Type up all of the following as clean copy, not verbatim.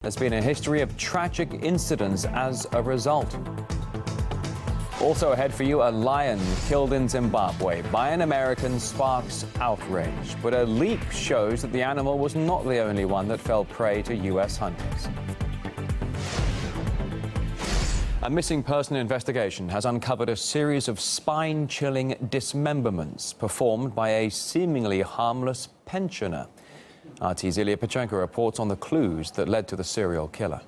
There's been a history of tragic incidents as a result. Also ahead for you, a lion killed in Zimbabwe by an American sparks outrage. But a leak shows that the animal was not the only one that fell prey to U.S. hunters. A missing person investigation has uncovered a series of spine-chilling dismemberments performed by a seemingly harmless pensioner. RT's Ilya Pachenko reports on the clues that led to the serial killer.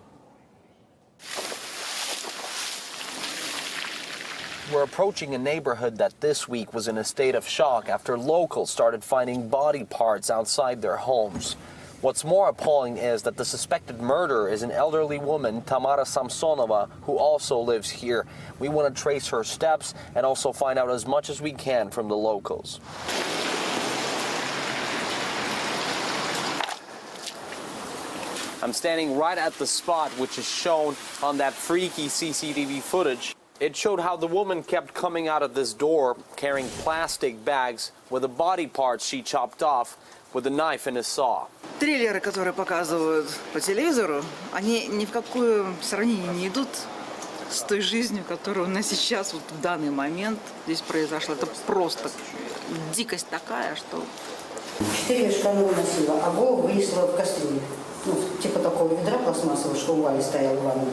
We're approaching a neighborhood that this week was in a state of shock after locals started finding body parts outside their homes. What's more appalling is that the suspected murderer is an elderly woman, Tamara Samsonova, who also lives here. We want to trace her steps and also find out as much as we can from the locals. I'm standing right at the spot which is shown on that freaky CCTV footage. It showed how the woman kept coming out of this door carrying plastic bags with the body parts she chopped off with a knife and a saw. Трейлеры, которые показывают по телевизору, они ни в какое сравнение не идут с той жизнью, которая у нас сейчас, вот в данный момент здесь произошла. Это просто дикость такая, что... 4 мешка она выносила, а голову вынесла в кастрюлю. Ну, типа такого ведра пластмассового, что у Вали стоял в ванной.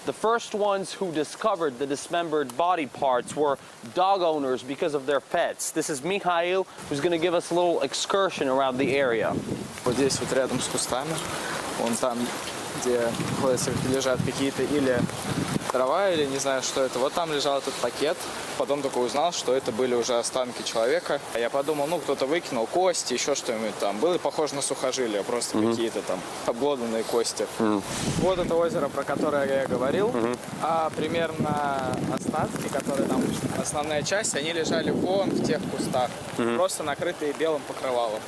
The first ones who discovered the dismembered body parts were dog owners because of their pets. This is Mikhail, who's going to give us a little excursion around the area. Вот здесь вот рядом с кустами, вон там, где лежат какие-то или трава, или не знаю, что это. Вот там лежал этот пакет. Потом только узнал, что это были уже останки человека. Я подумал, ну, кто-то выкинул кости, еще что-нибудь там. Было похоже на сухожилия, просто какие-то там обглоданные кости. Вот это озеро, про которое я говорил. А примерно остатки, которые там, основная часть, они лежали вон в тех кустах, просто накрытые белым покрывалом.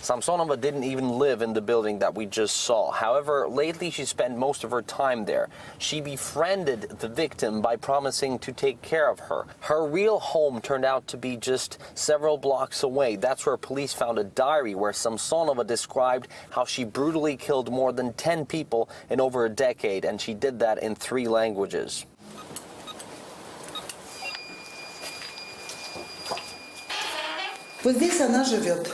Samsonova didn't even live in the building that we just saw. However, lately she spent most of her time there. She befriended the victim by promising to take care of her. Her real home turned out to be just several blocks away. That's where police found a diary where Samsonova described how she brutally killed more than 10 people in over a decade, and she did that in 3 languages. Вот здесь она живет.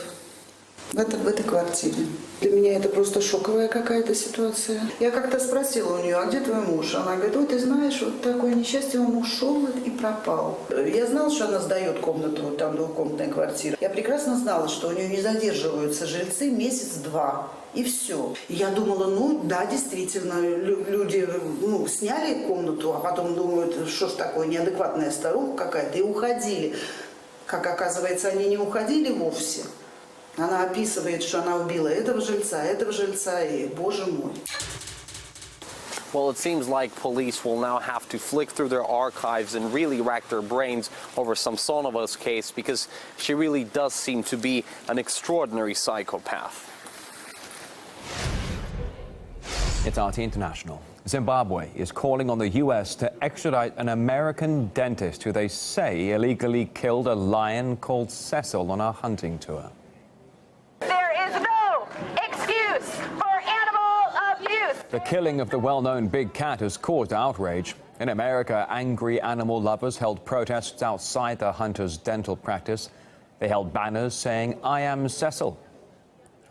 В этой квартире. Для меня это просто шоковая какая-то ситуация. Я как-то спросила у нее, а где твой муж? Она говорит, ой, ты знаешь, вот такое несчастье, он ушел и пропал. Я знала, что она сдает комнату, вот там двухкомнатная квартира. Я прекрасно знала, что у нее не задерживаются жильцы месяц-два. И все. И я думала, ну да, действительно, люди сняли комнату, а потом думают, что ж такое, неадекватная старуха какая-то, и уходили. Как оказывается, они не уходили вовсе. Она описывает, что она убила этого жильца, и, боже мой. Well, it seems like police will now have to flick through their archives and really rack their brains over Samsonova's case because she really does seem to be an extraordinary psychopath. It's RT International. Zimbabwe is calling on the U.S. to extradite an American dentist who they say illegally killed a lion called Cecil on a hunting tour. The killing of the well-known big cat has caused outrage. In America, angry animal lovers held protests outside the hunter's dental practice. They held banners saying, "I am Cecil."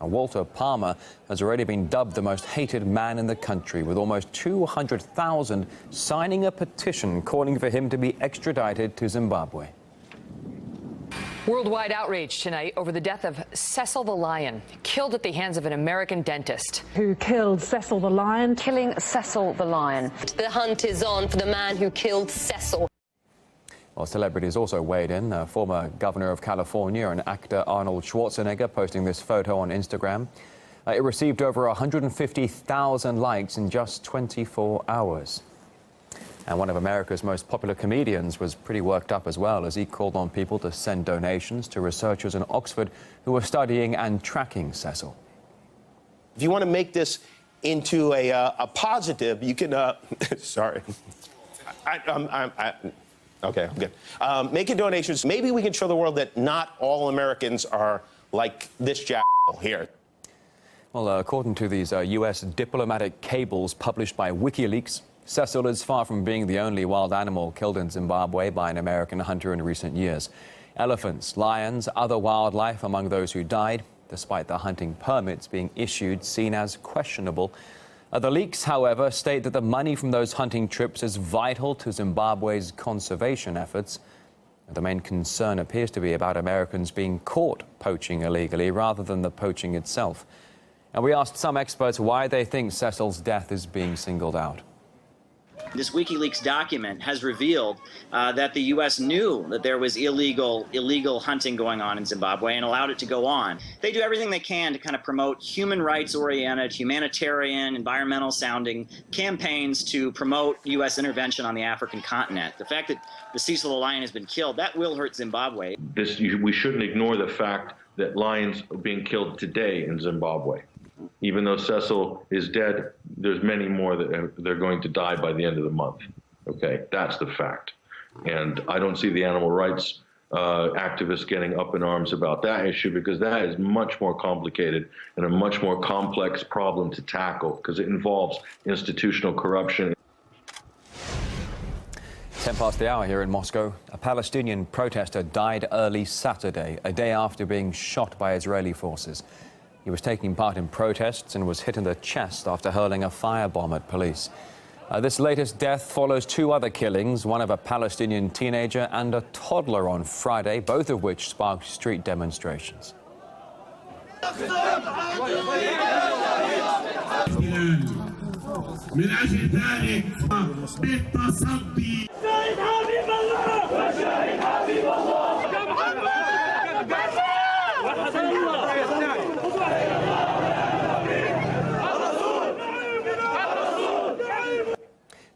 And Walter Palmer has already been dubbed the most hated man in the country, with almost 200,000 signing a petition calling for him to be extradited to Zimbabwe. Worldwide outrage tonight over the death of Cecil the lion, killed at the hands of an American dentist. Who killed Cecil the lion? Killing Cecil the lion. The hunt is on for the man who killed Cecil. Well, celebrities also weighed in. Former governor of California and actor Arnold Schwarzenegger posting this photo on Instagram. It received over 150,000 likes in just 24 hours. And one of America's most popular comedians was pretty worked up as well as he called on people to send donations to researchers in Oxford who are studying and tracking Cecil. If you want to make this into a positive, you can, sorry. Okay, I'm good. Making donations, maybe we can show the world that not all Americans are like this jackal here. Well, according to these US diplomatic cables published by WikiLeaks, Cecil is far from being the only wild animal killed in Zimbabwe by an American hunter in recent years. Elephants, lions, other wildlife among those who died, despite the hunting permits being issued seen as questionable. The leaks, however, state that the money from those hunting trips is vital to Zimbabwe's conservation efforts. The main concern appears to be about Americans being caught poaching illegally rather than the poaching itself. And we asked some experts why they think Cecil's death is being singled out. This WikiLeaks document has revealed that the U.S. knew that there was illegal hunting going on in Zimbabwe and allowed it to go on. They do everything they can to kind of promote human rights-oriented, humanitarian, environmental-sounding campaigns to promote U.S. intervention on the African continent. The fact that the Cecil the lion has been killed, that will hurt Zimbabwe. We shouldn't ignore the fact that lions are being killed today in Zimbabwe. Even though Cecil is dead, there's many more that they're going to die by the end of the month. Okay, that's the fact. And I don't see the animal rights activists getting up in arms about that issue, because that is much more complicated and a much more complex problem to tackle, because it involves institutional corruption. 10 past the hour here in Moscow. A Palestinian protester died early Saturday, a day after being shot by Israeli forces. He was taking part in protests and was hit in the chest after hurling a firebomb at police. This latest death follows two other killings, one of a Palestinian teenager and a toddler on Friday, both of which sparked street demonstrations.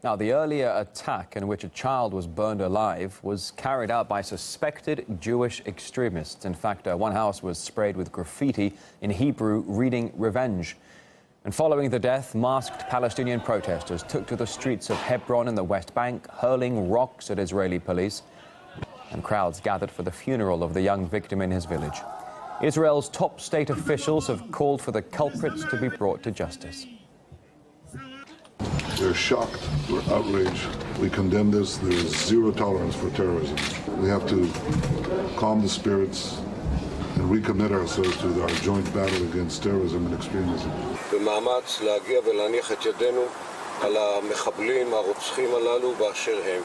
Now, the earlier attack in which a child was burned alive was carried out by suspected Jewish extremists. In fact, one house was sprayed with graffiti in Hebrew reading "revenge." And following the death, masked Palestinian protesters took to the streets of Hebron in the West Bank, hurling rocks at Israeli police. And crowds gathered for the funeral of the young victim in his village. Israel's top state officials have called for the culprits to be brought to justice. We're shocked, we're outraged. We condemn this. There is zero tolerance for terrorism. We have to calm the spirits and recommit ourselves to our joint battle against terrorism and extremism. במאמץ להגיע ולהניח את ידינו על המחבלים הרוצחים הללו באשר הם.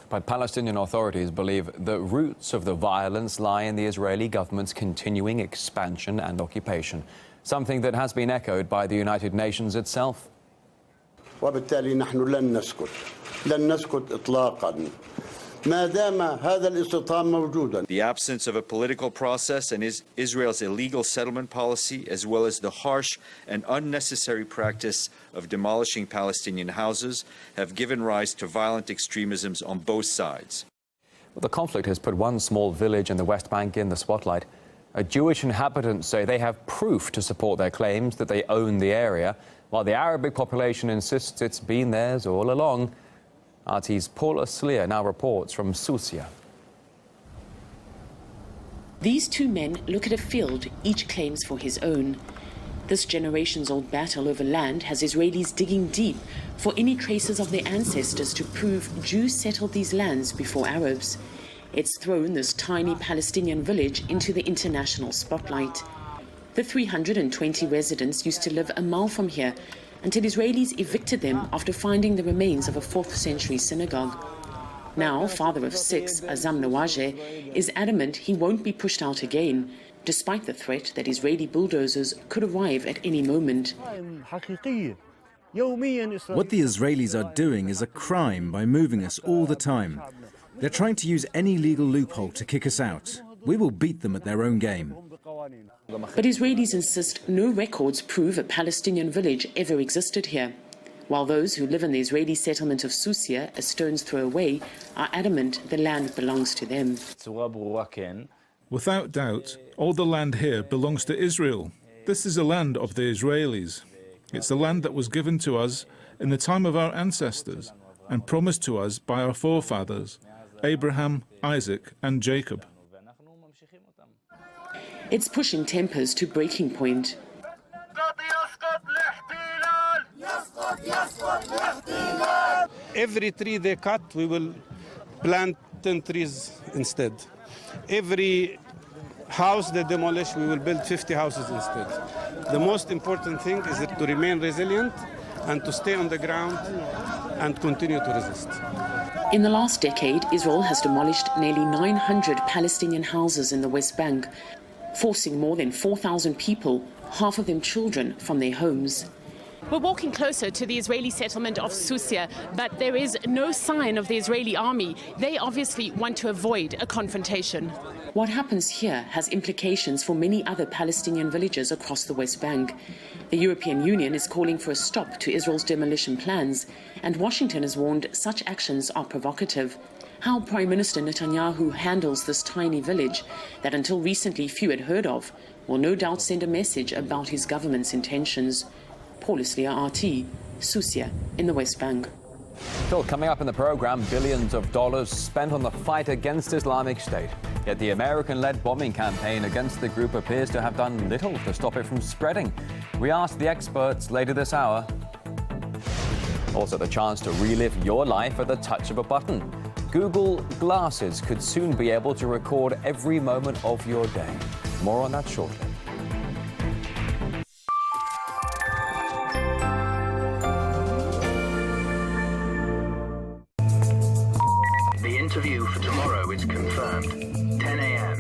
But Palestinian authorities believe the roots of the violence lie in the Israeli government's continuing expansion and occupation, something that has been echoed by the United Nations itself. وبالتالي نحن لن نسكت إطلاقاً ما دام هذا الاستيطان موجوداً. The absence of a political process and Israel's illegal settlement policy, as well as the harsh and unnecessary practice of demolishing Palestinian houses, have given rise to violent extremisms on both sides. Well, the conflict has put one small village in the West Bank in the spotlight. Jewish inhabitants say they have proof to support their claims that they own the area, while the Arabic population insists it's been theirs all along. RT's Paula Slier now reports from Susia. These two men look at a field each claims for his own. This generations-old battle over land has Israelis digging deep for any traces of their ancestors to prove Jews settled these lands before Arabs. It's thrown this tiny Palestinian village into the international spotlight. The 320 residents used to live a mile from here until Israelis evicted them after finding the remains of a 4th century synagogue. Now, father of 6, Azam Nawajeh, is adamant he won't be pushed out again, despite the threat that Israeli bulldozers could arrive at any moment. What the Israelis are doing is a crime by moving us all the time. They're trying to use any legal loophole to kick us out. We will beat them at their own game. But Israelis insist no records prove a Palestinian village ever existed here, while those who live in the Israeli settlement of Susia, a stone's throw away, are adamant the land belongs to them. Without doubt, all the land here belongs to Israel. This is a land of the Israelis. It's the land that was given to us in the time of our ancestors and promised to us by our forefathers, Abraham, Isaac, and Jacob. It's pushing tempers to breaking point. Every tree they cut, we will plant 10 trees instead. Every house they demolish, we will build 50 houses instead. The most important thing is to remain resilient and to stay on the ground and continue to resist. In the last decade, Israel has demolished nearly 900 Palestinian houses in the West Bank, forcing more than 4,000 people, half of them children, from their homes. We're walking closer to the Israeli settlement of Susia, but there is no sign of the Israeli army. They obviously want to avoid a confrontation. What happens here has implications for many other Palestinian villages across the West Bank. The European Union is calling for a stop to Israel's demolition plans, and Washington has warned such actions are provocative. How Prime Minister Netanyahu handles this tiny village that until recently few had heard of will no doubt send a message about his government's intentions. Paul Islia, RT, Susia in the West Bank. Still coming up in the program, billions of dollars spent on the fight against Islamic State. Yet the American-led bombing campaign against the group appears to have done little to stop it from spreading. We asked the experts later this hour. Also, the chance to relive your life at the touch of a button. Google Glasses could soon be able to record every moment of your day. More on that shortly. The interview for tomorrow is confirmed. 10 a.m.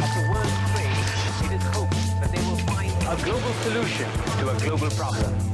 At the World Trade, it is hoped that they will find a global solution to a global problem.